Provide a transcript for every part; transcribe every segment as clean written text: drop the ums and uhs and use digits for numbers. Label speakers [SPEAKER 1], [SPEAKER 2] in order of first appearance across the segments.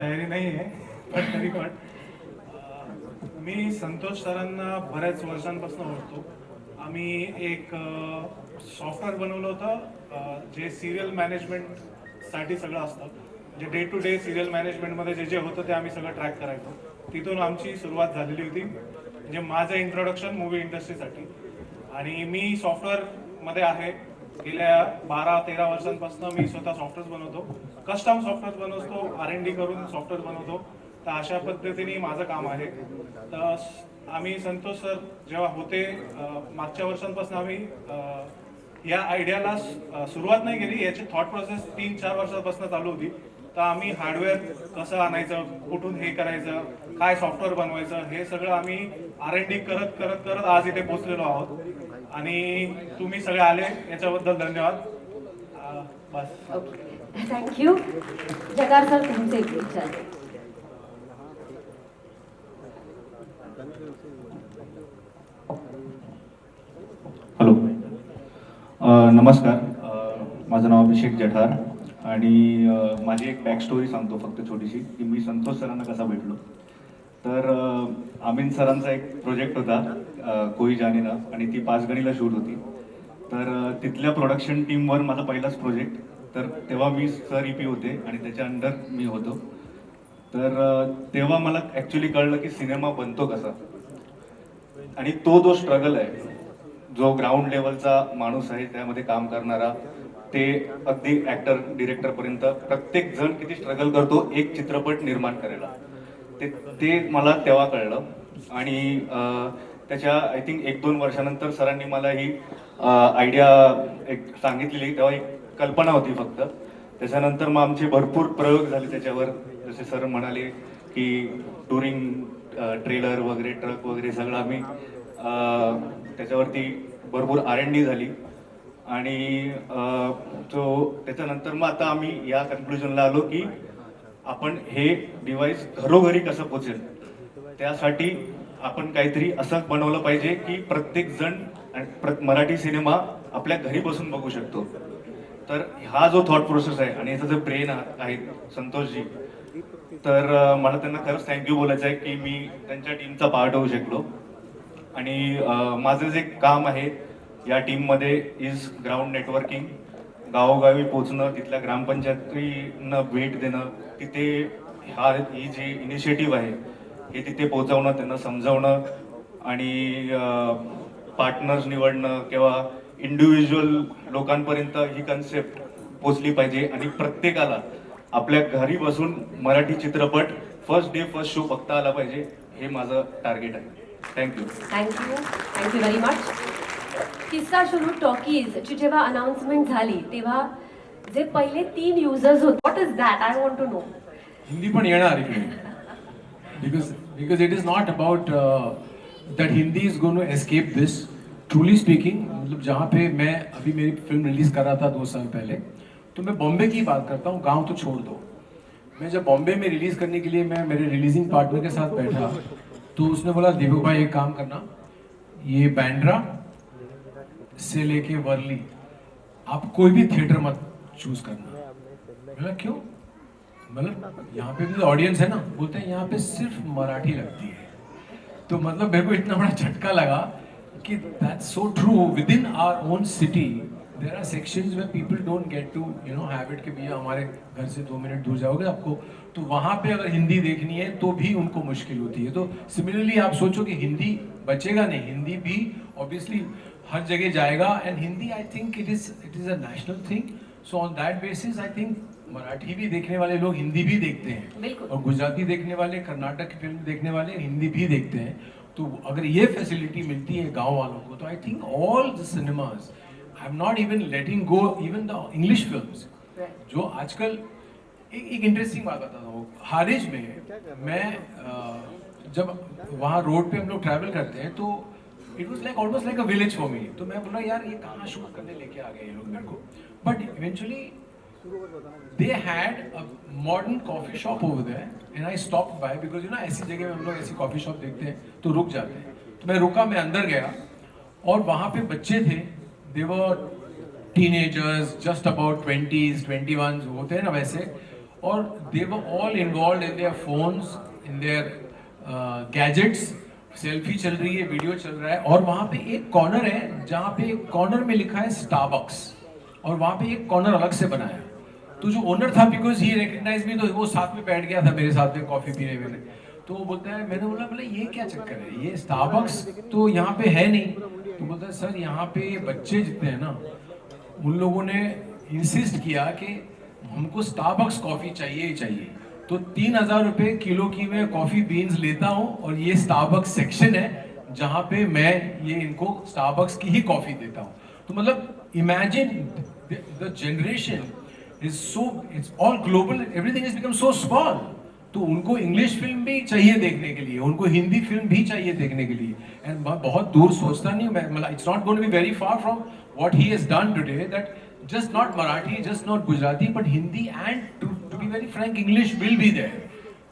[SPEAKER 1] तयारी नाही आहे, पण तरी पण मी संतोष सरांना बऱ्याच वर्षांपासून ओळखतो. आम्ही एक सॉफ्टवेअर बनवलं होतं, जे सिरियल मॅनेजमेंटसाठी सगळं असतं. म्हणजे डे टू डे सिरियल मॅनेजमेंटमध्ये जे जे होतं ते आम्ही सगळं ट्रॅक करायचो. तिथून आमची सुरुवात झालेली होती, म्हणजे माझं इंट्रोडक्शन मूवी इंडस्ट्रीसाठी. आणि मी सॉफ्टवेअरमध्ये आहे. गेल्या 12-13 वर्षांपासून मी स्वतः सॉफ्टवेअर बनवतो, कस्टम सॉफ्टवेअर बनवतो, R&D करून सॉफ्टवेअर बनवतो. तर अशा पद्धतीने माझं काम आहे. तर आम्ही संतोष सर जेव्हा होते, मागच्या वर्षांपासून आम्ही या आयडियाला सुरुवात नाही केली. याची थॉट प्रोसेस 3-4 वर्षांपासून चालू होती. तर आम्ही हार्डवेअर कसं आणायचं, कुठून हे करायचं, काय सॉफ्टवेअर बनवायचं, हे सगळं आम्ही R&D करत करत करत आज इथे पोहोचलेलो आहोत. आणि तुम्ही सगळे आले याच्याबद्दल धन्यवाद. बस.
[SPEAKER 2] Okay, thank you. जगार सर, तुमचे एक विचार.
[SPEAKER 3] हॅलो, नमस्कार. माझं नाव अभिषेक जठार आणि माझी एक बॅक स्टोरी सांगतो फक्त छोटीशी, की मी संतोष सरांना कसा भेटलो. तर अमीन सरांचा एक प्रोजेक्ट होता, कोई जाने ना, आणि ती पाचगणीला शूट होती. तर तिथल्या प्रोडक्शन टीमवर माझा पहिलाच प्रोजेक्ट. तर तेव्हा मी सर EP होते आणि त्याच्या अंडर मी होतो. तर तेव्हा मला ॲक्च्युली कळलं की सिनेमा बनतो कसा, आणि तो जो स्ट्रगल आहे, जो ग्राउंड लेवलचा माणूस आहे त्यामध्ये काम करणारा, ते अगदी ॲक्टर डिरेक्टरपर्यंत प्रत्येक जण किती स्ट्रगल करतो एक चित्रपट निर्माण करायला, ते ते मला तेव्हा कळलं. आणि त्याच्या आय थिंक 1-2 वर्षानंतर सरांनी मला ही आयडिया एक सांगितलेली. तेव्हा एक कल्पना होती फक्त. त्याच्यानंतर मग आमचे भरपूर प्रयोग झाले त्याच्यावर. जसे सर म्हणाले की टुरिंग ट्रेलर वगैरे, ट्रक वगैरे सगळं आम्ही त्याच्यावरती भरपूर R&D झाली. आणि त्याच्यानंतर मग आता आम्ही या कन्क्लुजनला आलो की आपण हे डिव्हाइस घरोघरी कसं पोचेल, त्यासाठी आपण काहीतरी असं बनवलं पाहिजे की प्रत्येक जण मराठी सिनेमा आपल्या घरी बसून बघू शकतो. तर हा जो थॉट प्रोसेस आहे आणि याचं जे ब्रेन आहे संतोषजी, तर मला त्यांना खरंच थँक्यू बोलायचं आहे की मी त्यांच्या टीमचा पार्ट होऊ शकलो. आणि माझं जे काम आहे या टीममध्ये इज ग्राउंड नेटवर्किंग, गावोगावी पोचणं, तिथल्या ग्रामपंचायतींना भेट देणं, तिथे ही जी इनिशिएटिव्ह आहे हे तिथे पोहोचवणं, त्यांना समजावणं, आणि पार्टनर्स निवडणं किंवा इंडिव्हिज्युअल लोकांपर्यंत ही कन्सेप्ट पोचली पाहिजे आणि प्रत्येकाला आपल्या घरी बसून मराठी चित्रपट फर्स्ट डे फर्स्ट शो बघता आला पाहिजे, हे माझं टार्गेट आहे. थँक्यू.
[SPEAKER 2] Thank you very much. किस्सा शुरू टॉकीजची जेव्हा अनाउन्समेंट झाली तेव्हा जे पहिले 3 युजर्स होते, what is that, I want to know.
[SPEAKER 4] Hindi पण येणार इकडे, because it is not about that Hindi is going to escape this. Truly speaking, मतलब जहाँ पे मैं अभी मेरी फिल्म रिलीज कर रहा था 2 साल पहले, तो मैं बॉम्बे की बात करता हूँ, गांव तो छोड़ दो. मैं जब बॉम्बे में रिलीज करने के लिए मैं मेरे रिलीजिंग पार्टनर के साथ बैठा, तो उसने बोला दीपक भाई एक काम करना, ये बैंड्रा से लेके वर्ली आप कोई भी थिएटर मत चूज करना. बोला क्यों? मतलब यहाँ पे भी ऑडियंस है ना, बोलते हैं यहाँ पे सिर्फ मराठी लगती है. तो मतलब मेरे को इतना बड़ा झटका लगा कि that's so true. With in our own city there are sections where people don't get to have it कि भैया हमारे घर से 2 मिनट दूर जाओगे आपको, तो वहाँ पे अगर हिंदी देखनी है तो भी उनको मुश्किल होती है. तो सिमिलरली आप सोचो कि हिंदी बचेगा नहीं, हिंदी भी ऑब्वियसली हर जगह जाएगा. End Hindi I think it is a national thing. So on that basis I think Marathi भी देखने वाले लोग हिंदी भी देखते हैं, और गुजराती देखने वाले, कर्नाटक की फिल्म देखने वाले हिंदी भी देखते हैं. तो अगर ये फैसिलिटी मिलती है गांव वालों को, तो I think all the cinemas, I am not even letting go even the English films, जो आजकल एक इंटरेस्टिंग बात बताता हूँ. हारिज में मैं जब वहाँ रोड पे हम लोग ट्रैवल करते हैं, तो it was like almost like a village for me. तो मैं बोला यार ये कहाँ शूट करने लेके आ गए ये लोग मेरे को. But eventually they had a modern coffee shop over there and I stopped by because ऐसी जगह में हम लोग ऐसी कॉफी शॉप देखते हैं तो रुक जाते हैं. तो मैं रुका, मैं अंदर गया और वहाँ पे बच्चे थे, they were teenagers, just about 20s 21s होते हैं ना वैसे, और they were all involve in their phones, in their gadgets, selfie चल रही है, वीडियो चल रहा है, और वहाँ पे एक कॉर्नर है जहाँ पे एक कॉर्नर में लिखा है स्टारबक्स, और वहाँ पे एक कॉर्नर अलग से बनाया। तो जो ओनर था, बिकॉज ही रिकग्नाइज मी, तो वो साथ में बैठ गया था मेरे साथ में कॉफी पीने में। तो वो बोलता है, मैंने बोला ये क्या चक्कर है, ये स्टारबक्स तो यहाँ पे है नहीं। तो बोलता है सर यहाँ पे बच्चे जितने हैं ना, उन लोगों ने इंसिस्ट किया कि हमको स्टारबक्स कॉफी चाहिए ही चाहिए। तो 3,000 रुपये किलो की मैं कॉफी बीन्स लेता हूँ, और ये स्टारबक्स सेक्शन है जहाँ पे मैं ये इनको स्टारबक्स की ही कॉफी देता हूँ। तो मतलब imagine the generation is so, it's all global, everything is become so small. तो उनको इंग्लिश फिल्म भी चाहिए देखने के लिए, उनको हिंदी फिल्म भी चाहिए देखने के लिए। एंड मैं बहुत दूर सोचता नहीं, मैं मतलब it's not going to be very far from what he has done today, that just not Marathi, just not Gujarati, but Hindi, and to be very frank, English will be there,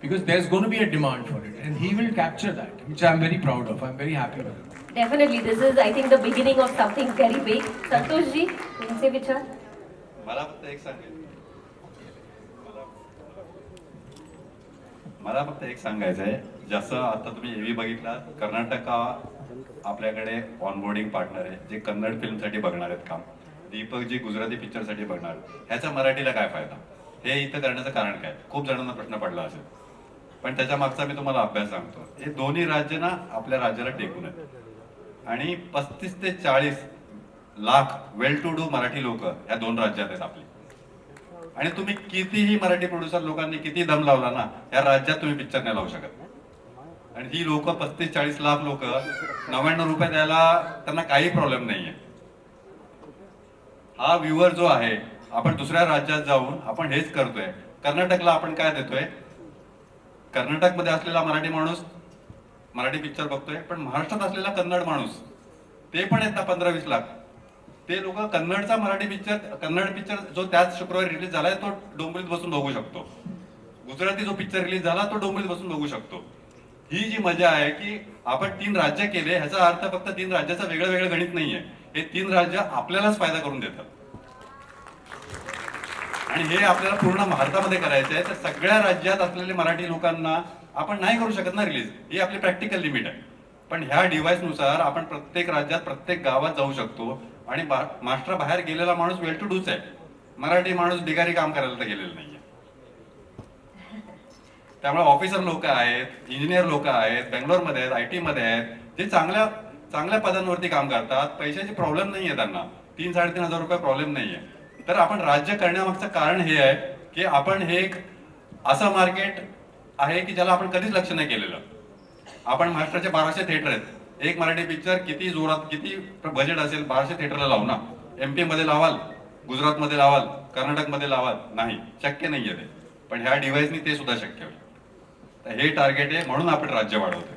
[SPEAKER 4] because there's going to be a demand for it, and he will capture that, which I'm very proud of. I'm very happy with it.
[SPEAKER 2] Definitely, this is, I think, the beginning of something very big. Santosh ji, तुमचे विचार?
[SPEAKER 5] मला फक्त एक सांगायचं आहे, जसं आता तुम्ही एव्ही बघितला, कर्नाटक हा आपल्याकडे ऑनबोर्डिंग पार्टनर आहे, जे कन्नड फिल्मसाठी बघणार आहेत काम, दीपक जी गुजराती पिक्चरसाठी बघणार, ह्याचा मराठीला काय फायदा, हे इथं करण्याचं कारण काय, खूप जणांना प्रश्न पडला असेल. पण त्याच्या मागचा मी तुम्हाला अभ्यास सांगतो. हे दोन्ही राज्य ना आपल्या राज्याला टेकून आहेत, आणि 35 ते 40 लाख वेल टू डू मराठी लोक ह्या दोन राज्यात आहेत आपली. आणि तुम्ही कितीही मराठी प्रोड्युसर लोकांनी किती दम लावला ना, या राज्यात तुम्ही पिक्चर नाही लावू शकत. आणि ही लोक 35-40 लाख लोक 99 रुपये द्यायला त्यांना काही प्रॉब्लेम नाहीये. हा व्ह्युअर जो आहे, आपण दुसऱ्या राज्यात जाऊन आपण हेच करतोय. कर्नाटकला आपण काय देतोय, कर्नाटकमध्ये असलेला मराठी माणूस मराठी पिक्चर बघतोय, पण महाराष्ट्रात असलेला कन्नड माणूस, ते पण आहेत ना 15-20 लाख, ते लोक कन्नडचा मराठी पिक्चर, कन्नड पिक्चर जो त्याच शुक्रवारी रिलीज झालाय तो डोंबिवलीत बसून बघू शकतो. गुजराती जो पिक्चर रिलीज झाला तो डोंबिवलीत बसून बघू शकतो. ही जी मजा आहे की आपण 3 राज्य केले, ह्याचा अर्थ फक्त 3 राज्याचं वेगळं वेगळं गणित नाहीये. हे 3 राज्य आपल्यालाच फायदा करून देतात, आणि हे आपल्याला पूर्ण भारतामध्ये करायचं आहे. तर सगळ्या राज्यात असलेल्या मराठी लोकांना आपण नाही करू शकत ना रिलीज, ही आपली प्रॅक्टिकल लिमिट आहे. पण ह्या डिव्हाइसनुसार आपण प्रत्येक राज्यात प्रत्येक गावात जाऊ शकतो. आणि मास्टर बाहेर गेलेला माणूस वेल टू डूच आहे, मराठी माणूस बिगारी काम करायला तर गेलेला नाहीये. त्यामुळे ऑफिसर लोक आहेत, इंजिनियर लोक आहेत, बेंगलोरमध्ये आहेत, IT मध्ये आहेत, जे चांगल्या चांगल्या पदांवरती काम करतात. पैशाची प्रॉब्लेम नाहीये त्यांना, 3-3,500 रुपये प्रॉब्लेम नाहीये. तर आपण राज्य करण्यामागचं कारण हे आहे की आपण हे एक असं मार्केट आहे की ज्याला आपण कधीच लक्ष नाही केलेलं. आपण महाराष्ट्राचे 1200 थिएटर आहेत, एक मराठी पिक्चर किती जोरात, किती बजेट असेल, 1200 थिएटरला लावू ना. MP मध्ये लावाल, गुजरातमध्ये लावाल, कर्नाटकमध्ये लावाल, नाही, शक्य नाहीये ते. पण ह्या डिव्हाइसनी ते सुद्धा शक्य होईल. तर हे टार्गेट आहे, म्हणून आपण राज्य वाढवतो.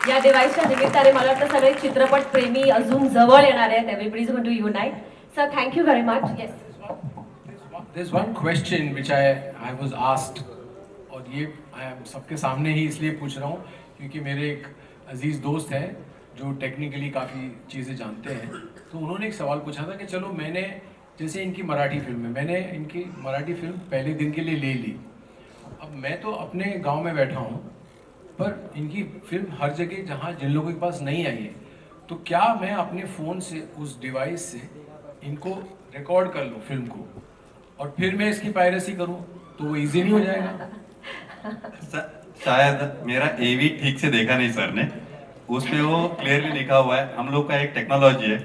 [SPEAKER 2] या डिव्हाइसच्या निमित्ताने मला वाटतं सगळे चित्रपट प्रेमी अजून जवळ येणार आहेत. Everybody is going to unite. Sir, thank you very much. Yes,
[SPEAKER 4] There's one question which I was asked, और ये सबके सामने ही इसलिए पूछ रहा हूँ क्योंकि मेरे एक अजीज दोस्त हैं जो टेक्निकली काफ़ी चीज़ें जानते हैं. तो उन्होंने एक सवाल पूछा था कि चलो मैंने, जैसे इनकी मराठी फिल्म है, मैंने इनकी मराठी फिल्म पहले दिन के लिए ले ली. अब मैं तो अपने गांव में बैठा हूँ, पर इनकी फिल्म हर जगह जहाँ जिन लोगों के पास नहीं आई है, तो क्या मैं अपने फ़ोन से, उस डिवाइस से इनको रिकॉर्ड कर लूँ फिल्म को, और फिर मैं इसकी पायरेसी करूँ, तो वो इजी नहीं हो जाएगा?
[SPEAKER 5] शायद मेरा AV ठीक से देखा नहीं सर ने, उसमें वो क्लियरली लिखा हुआ है, हम लोग का एक टेक्नोलॉजी है,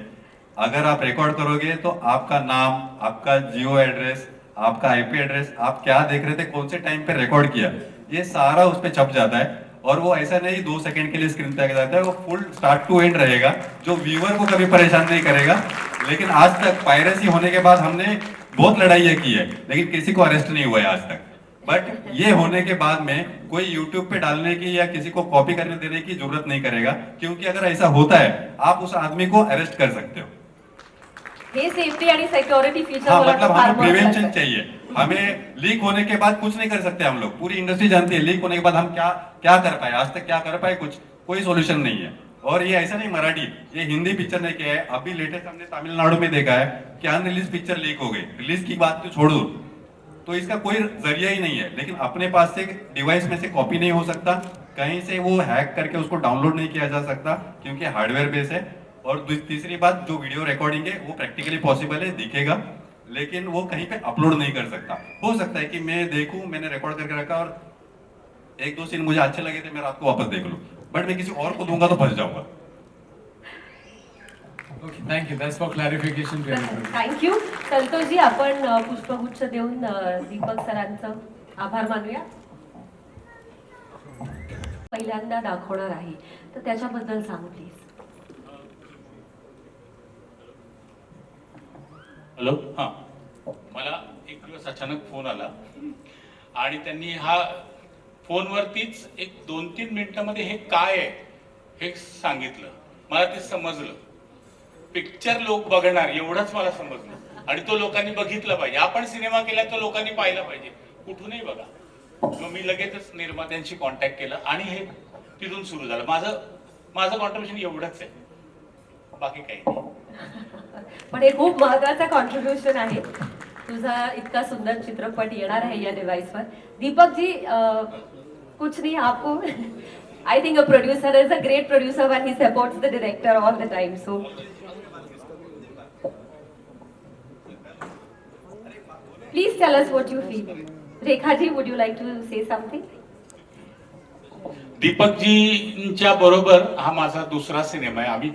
[SPEAKER 5] अगर आप रिकॉर्ड करोगे तो आपका नाम, आपका जियो एड्रेस, आपका IP एड्रेस, आप क्या देख रहे थे, कौन से टाइम पे रिकॉर्ड किया, ये सारा उस पर छप जाता है. और वो ऐसा नहीं 2 सेकंड के लिए स्क्रीन पे आ जाता है, वो फुल स्टार्ट टू एंड रहेगा, जो व्यूअर को कभी परेशान नहीं करेगा. लेकिन आज तक पायरेसी होने के बाद हमने बहुत लड़ाइयाँ की है, लेकिन किसी को अरेस्ट नहीं हुआ है आज तक. बट ये होने के बाद में कोई यूट्यूब पे डालने की या किसी को कॉपी करने देने की जरूरत नहीं करेगा, क्योंकि अगर ऐसा होता है आप उस आदमी को अरेस्ट कर सकते हो.
[SPEAKER 2] हे सेफ्टी आणि सिक्योरिटी फीचर
[SPEAKER 5] हाँ,
[SPEAKER 2] मला
[SPEAKER 5] मतलब
[SPEAKER 2] फार
[SPEAKER 5] हमें
[SPEAKER 2] महत्त्वाचं
[SPEAKER 5] प्रिवेंशन
[SPEAKER 2] आहे.
[SPEAKER 5] चाहिए. हमें लीक होने के बाद कुछ नहीं कर सकते हम लोग, पूरी इंडस्ट्री जानती है लीक होने के बाद हम क्या क्या कर पाए, आज तक क्या कर पाए, कुछ कोई सॉल्यूशन नहीं है. और ये ऐसा नहीं मराठी, ये हिंदी पिक्चर ने किया है. अभी लेटेस्ट हमने तमिलनाडु में देखा है कि अनरिलीज पिक्चर लीक हो गई, रिलीज की बात तो छोड़ दो, तो इसका कोई जरिया ही नहीं है। लेकिन अपने पास से डिवाइस में से कॉपी नहीं हो सकता, कहीं से वो हैक करके उसको डाउनलोड नहीं किया जा सकता क्योंकि हार्डवेयर बेस है। और तीसरी बात, जो वीडियो रिकॉर्डिंग है वो प्रैक्टिकली पॉसिबल है, दिखेगा, लेकिन वो कहीं पे अपलोड नहीं कर सकता। हो सकता है कि मैं देखूं, मैंने रिकॉर्ड करके रखा और एक दो सीन मुझे अच्छे लगे थे, मैं रात को वापस देख लूं, बट मैं किसी और को दूंगा तो फंस जाऊंगा।
[SPEAKER 4] Okay, thank you. That's for clarification to everybody.
[SPEAKER 2] Thank you. Santoshji, आपण पुष्पगुच्छ देऊन दीपक सरांचं आभार मानूया. पहिल्यांदा दाखवणार आहे तर त्याच्याबद्दल सांग प्लीज.
[SPEAKER 6] हॅलो, हां, मला एक दिवस अचानक फोन आला आणि त्यांनी हा फोनवरतीच एक 2-3 मिनिटामध्ये हे काय आहे हे सांगितलं. मला ते समजलं, पिक्चर लोक बघणार एवढंच मला समजलं आणि तो लोकांनी बघितला पाहिजे. आपण सिनेमा केला तो लोकांनी पाहिला पाहिजे, कुठूनही बघा. मग मी लगेचच निर्मात्यांशी कॉन्टॅक्ट केलं आणि हे तिथून सुरू झालं. माझं कॉन्ट्रीब्युशन एवढंच आहे, बाकी काही नाही.
[SPEAKER 2] पण हे खूप महत्वाचं कॉन्ट्रीब्युशन आहे. तुझा इतका सुंदर चित्रपट येणार आहे या डिव्हाइसवर. दीपक जी, कुछ नहीं आपको. I think a producer is a great producer when he supports the director all the time. So please tell us what you feel. Rekha ji, would you like to say something?
[SPEAKER 6] दीपकजींच्या बरोबर हा माझा दुसरा cinema आहे. आम्ही